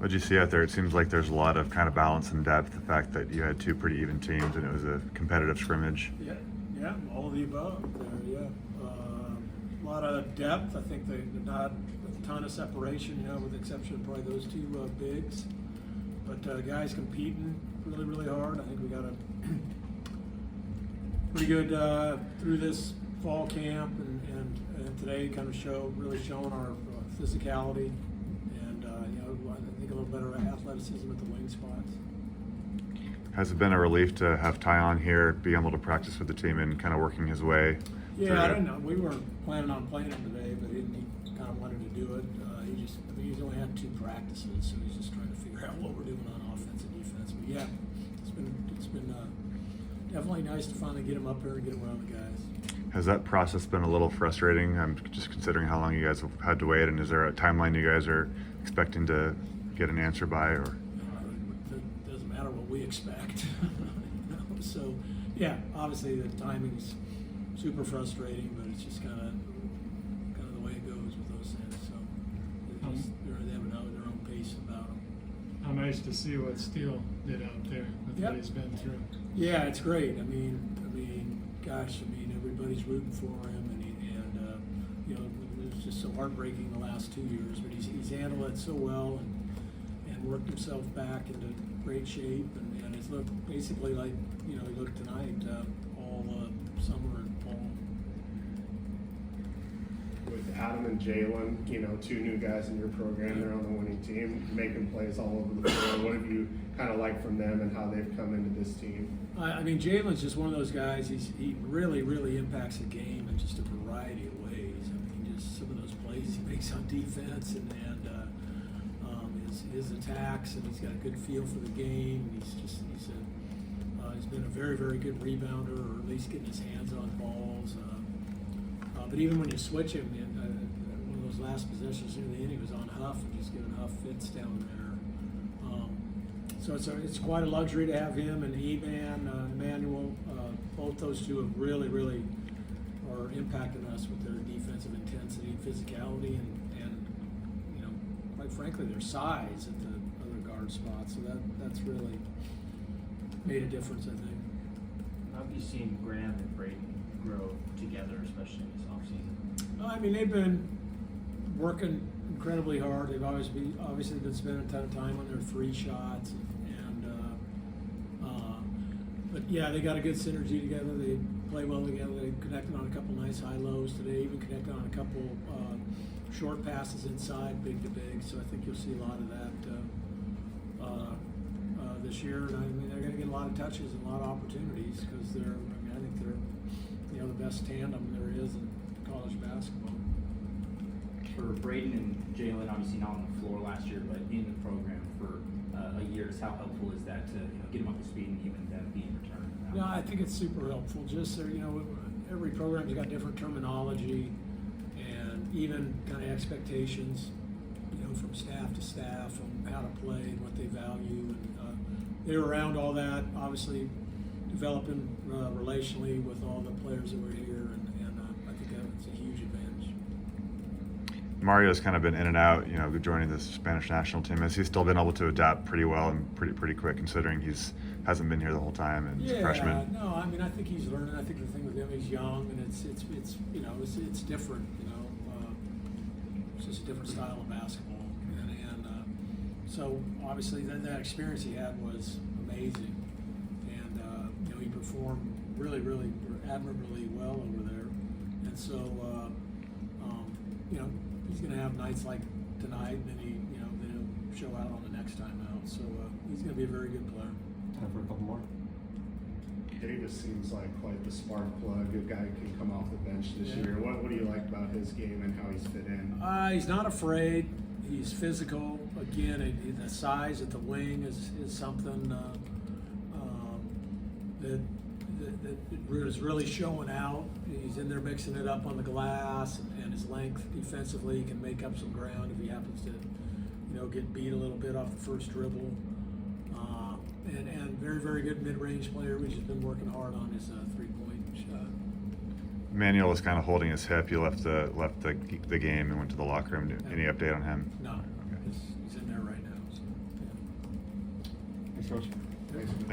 What'd you see out there? It seems like there's a lot of kind of balance and depth. The fact that you had two pretty even teams and it was a competitive scrimmage. Yeah, all of the above there, yeah. A lot of depth. I think they're not a ton of separation, with the exception of probably those two bigs. But guys competing really, really hard. I think we got a pretty good through this fall camp and today kind of really showing our physicality and I think a little better athleticism at the wing spots. Has it been a relief to have Tyon here, being able to practice with the team and kind of working his way? Yeah, I don't know. We weren't planning on playing him today, but he kind of wanted to do it. He's only had 2 practices, so he's just trying to figure out what we're doing on offense and defense. But yeah, it's been definitely nice to finally get him up here and get him around the guys. Has that process been a little frustrating? I'm just considering how long you guys have had to wait, and is there a timeline you guys are expecting to get an answer by, or? It doesn't matter what we expect. So, yeah, obviously the timing's super frustrating, but it's just kind of the way it goes with those things. So they have their own pace about them. How nice to see what Steele did out there with what he's been through. Yeah, it's great. I mean, gosh, everybody's rooting for him, and it was just so heartbreaking the last 2 years, but he's handled it so well and worked himself back into great shape, and it's looked basically like he looked tonight all summer and fall. With Adam and Jalen, 2 new guys in your program, they're on the winning team, making plays all over the floor. What have you kind of liked from them and how they've come into this team? Jalen's just one of those guys. He really, really impacts the game in just a variety of ways. Just some of those plays he makes on defense and his attacks, and he's got a good feel for the game. He's been a very, very good rebounder, or at least getting his hands on balls. But even when you switch him, one of those last possessions near the end, he was on Huff and just giving Huff fits down there. So it's quite a luxury to have him and Emmanuel. Both those two have really, really are impacting us with their defensive intensity and physicality, and quite frankly, their size at the other guard spot. So that's really made a difference, I think. How have you seen Graham and Braden grow together, especially in this offseason? They've been working incredibly hard. They've obviously been spending a ton of time on their free shots, but yeah, they got a good synergy together. They play well together. They connected on a couple nice high lows today. Even connected on a couple short passes inside, big to big. So I think you'll see a lot of that this year. And they're going to get a lot of touches and a lot of opportunities because I think they're the best tandem there is in college basketball. For Braden and Jalen, obviously not on the floor last year, but in the program for a year, how helpful is that to get them up to speed and even them being returned? Yeah, I think it's super helpful. Just every program's got different terminology and even kind of expectations, from staff to staff on how to play and what they value. And they're around all that, obviously developing relationally with all the players that were here, and I think that's a huge advantage. Mario's kind of been in and out, joining the Spanish national team. Has he still been able to adapt pretty well and pretty quick, considering hasn't been here the whole time and he's a freshman? No, I think he's learning. I think the thing with him, he's young, and it's different. It's just a different style of basketball, so obviously that experience he had was amazing, and he performed really, really admirably well over there, and so he's going to have nights like tonight, and then he'll show out on the next time out. So he's going to be a very good player. Time for a couple more. Davis seems like quite the spark plug, a guy who can come off the bench this year. What do you like about his game and how he's fit in? He's not afraid. He's physical. Again, the size at the wing is something that is really showing out. He's in there mixing it up on the glass, and his length defensively can make up some ground if he happens to, get beat a little bit off the first dribble. And very, very good mid-range player. We've just been working hard on his three-point shot. Emmanuel was kind of holding his hip. He left the game and went to the locker room. Any update on him? No, okay. He's in there right now. So. Thanks, Coach. Thanks.